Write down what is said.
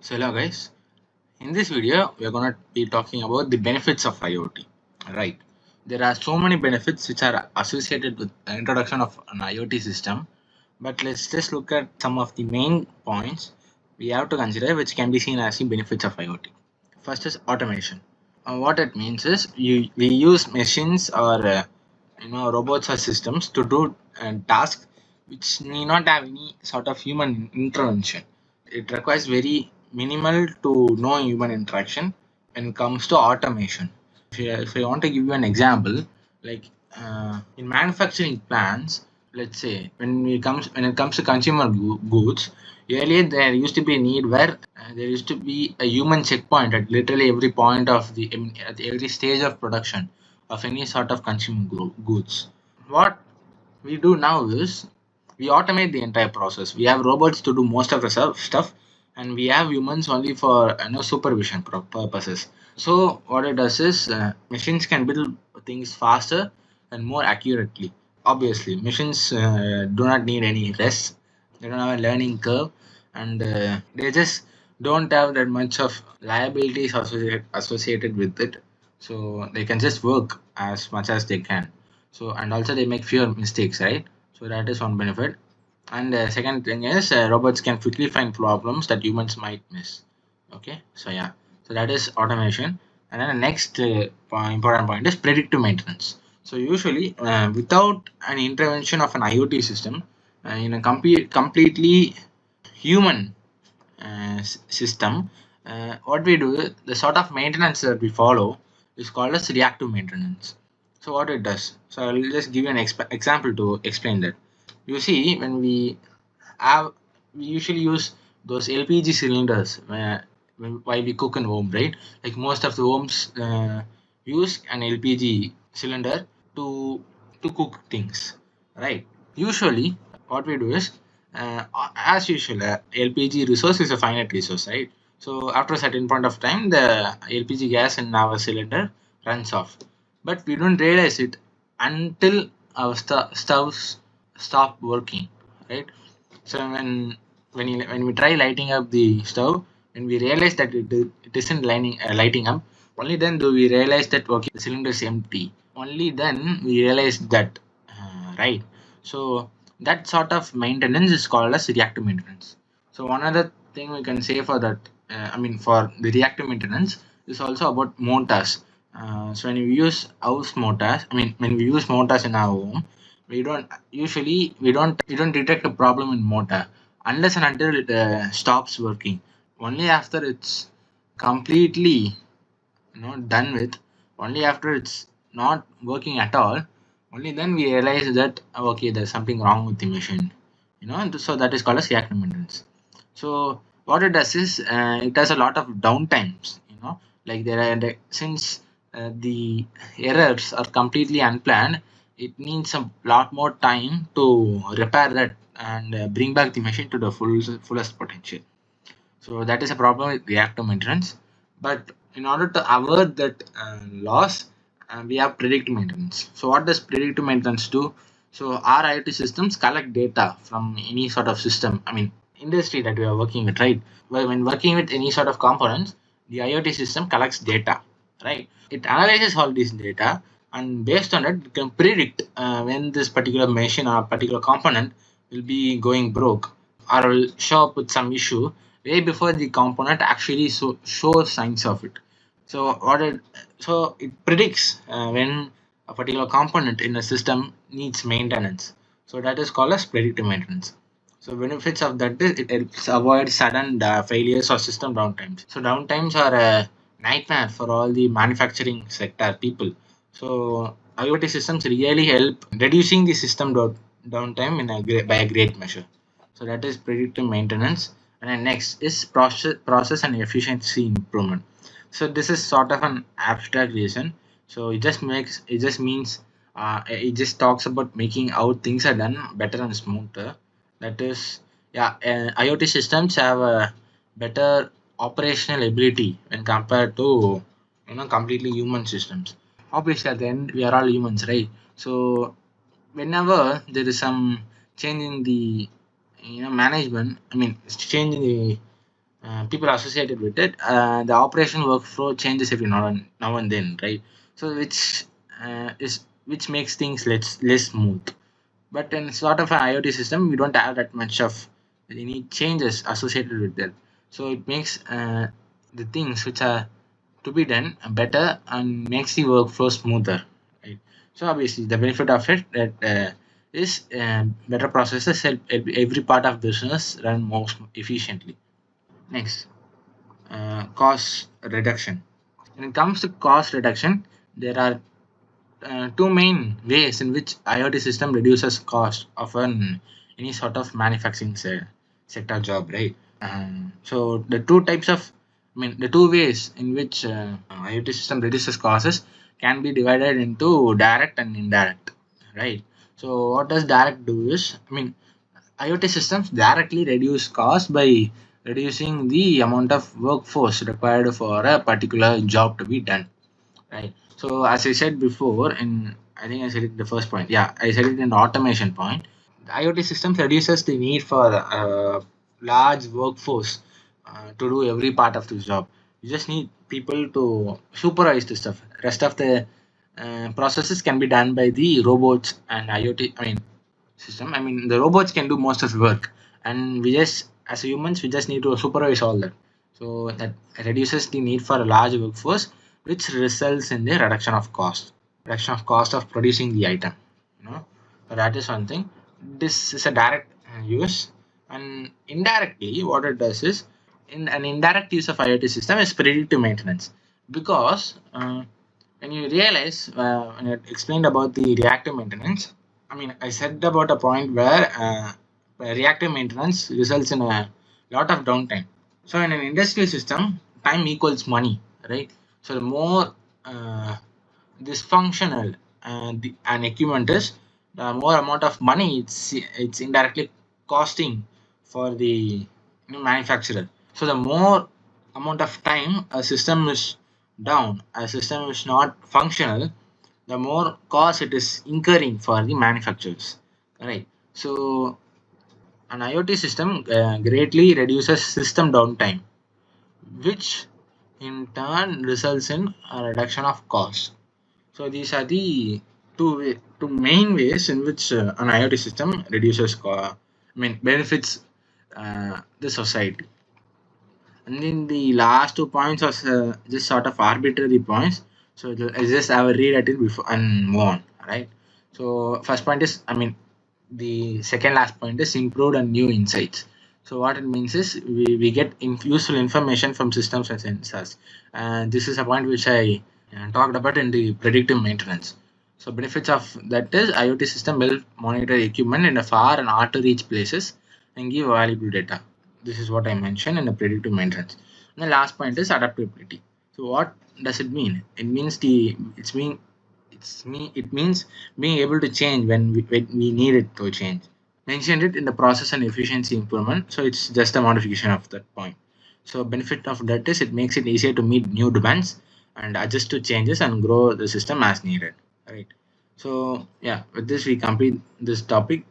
So hello guys, in this video we are going to be talking about the benefits of IoT. Right, there are so many benefits which are associated with the introduction of an IoT system, but let's just look at some of the main points we have to consider which can be seen as the benefits of IoT. First is automation. What it means is we use machines or robots or systems to do tasks which may not have any sort of human intervention. It requires very minimal to no human interaction when it comes to automation. If I want to give you an example, like in manufacturing plants, let's say when it comes to consumer goods, earlier there used to be a need where there used to be a human checkpoint at literally every point of at every stage of production of any sort of consumer goods. What we do now is we automate the entire process. We have robots to do most of the stuff, and we have humans only for supervision purposes. So what it does is machines can build things faster and more accurately. Obviously, machines do not need any rest. They don't have a learning curve, and they just don't have that much of liabilities associated with it. So they can just work as much as they can. So and also they make fewer mistakes, right? So that is one benefit. And the second thing is robots can quickly find problems that humans might miss. Okay, so yeah, so that is automation. And then the next important point is predictive maintenance. So usually without an intervention of an IoT system in a completely human system, what we do, the sort of maintenance that we follow is called as reactive maintenance. So what it does, so I'll just give you an example to explain that. You see, when have we usually use those LPG cylinders while we cook in home, right? Like most of the homes use an LPG cylinder to to cook things, right? Usually, what we do is, as usual, LPG resource is a finite resource, right? So after a certain point of time, the LPG gas in our cylinder runs off, but we don't realize it until our stoves stop working, right? So when we try lighting up the stove, when we realize that it isn't lighting up, only then do we realize that okay, the cylinder is empty. Only then we realize that, right? So that sort of maintenance is called as reactive maintenance. So one other thing we can say for that, for the reactive maintenance is also about motors. So when we use house motors, when we use motors in our home, we don't detect a problem in motor unless and until it stops working. Only after it's completely done with, only after it's not working at all, only then we realize that okay, there's something wrong with the machine. So that is called as reactive maintenance. So what it does is it has a lot of downtimes. Like there are since the errors are completely unplanned, it needs a lot more time to repair that and bring back the machine to the fullest potential. So that is a problem with reactive maintenance. But in order to avoid that loss, we have predictive maintenance. So what does predictive maintenance do? So our IoT systems collect data from any sort of system. Industry that we are working with, right? Well, when working with any sort of components, the IoT system collects data, right? It analyzes all this data, and based on it, it can predict when this particular machine or particular component will be going broke or will show up with some issue way before the component actually shows signs of it. So it predicts when a particular component in a system needs maintenance. So that is called as predictive maintenance. So benefits of that is it helps avoid sudden failures or system downtimes. So downtimes are a nightmare for all the manufacturing sector people. So IoT systems really help reducing the system downtime by a great measure. So that is predictive maintenance. And then next is process and efficiency improvement. So this is sort of an abstract reason. So it just means it just talks about making how things are done better and smoother. That is, yeah, IoT systems have a better operational ability when compared to completely human systems. Obviously, at the end we are all humans, right? So whenever there is some change in the management, change in the people associated with it, the operation workflow changes every now and then, right? So which makes things less smooth. But in sort of an IoT system, we don't have that much of any changes associated with that. So it makes the things which are to be done better and makes the workflow smoother. Right? So obviously, the benefit of it that is better processes help every part of business run more efficiently. Next, cost reduction. When it comes to cost reduction, there are two main ways in which IoT system reduces cost of any sort of manufacturing sector job, right? So the two types of, the two ways in which IoT system reduces costs can be divided into direct and indirect, right? So what does direct do is, IoT systems directly reduce cost by reducing the amount of workforce required for a particular job to be done. Right. So as I said before, I think I said it in the first point. Yeah, I said it in the automation point. The IoT systems reduces the need for a large workforce to do every part of the job. You just need people to supervise the stuff. Rest of the processes can be done by the robots and IoT. System. The robots can do most of the work, and we just as humans we just need to supervise all that. So that reduces the need for a large workforce, which results in the reduction of cost of producing the item. You know, so that is one thing. This is a direct use, and indirectly, what it does is, in an indirect use of IoT system is predictive maintenance, because when you realize when I explained about the reactive maintenance, I said about a point where reactive maintenance results in a lot of downtime. So in an industrial system, time equals money, right? So the more dysfunctional an equipment is, the more amount of money it's indirectly costing for the manufacturer. So the more amount of time a system is down, a system is not functional, the more cost it is incurring for the manufacturers. Right. So an IoT system greatly reduces system downtime, which in turn results in a reduction of cost. So these are the two main ways in which an IoT system benefits the society. And then the last 2 points are just sort of arbitrary points. So I will read at it before and move on. Right. So first point is, the second last point is improved and new insights. So what it means is we get useful information from systems and sensors. And this is a point which I talked about in the predictive maintenance. So benefits of that is IoT system will monitor equipment in a far and hard to reach places and give valuable data. This is what I mentioned in the predictive maintenance. And the last point is adaptability. So what does it mean? It means being able to change when we need it to change. Mentioned it in the process and efficiency improvement. So it's just a modification of that point. So benefit of that is it makes it easier to meet new demands and adjust to changes and grow the system as needed. Right. So yeah, with this we complete this topic.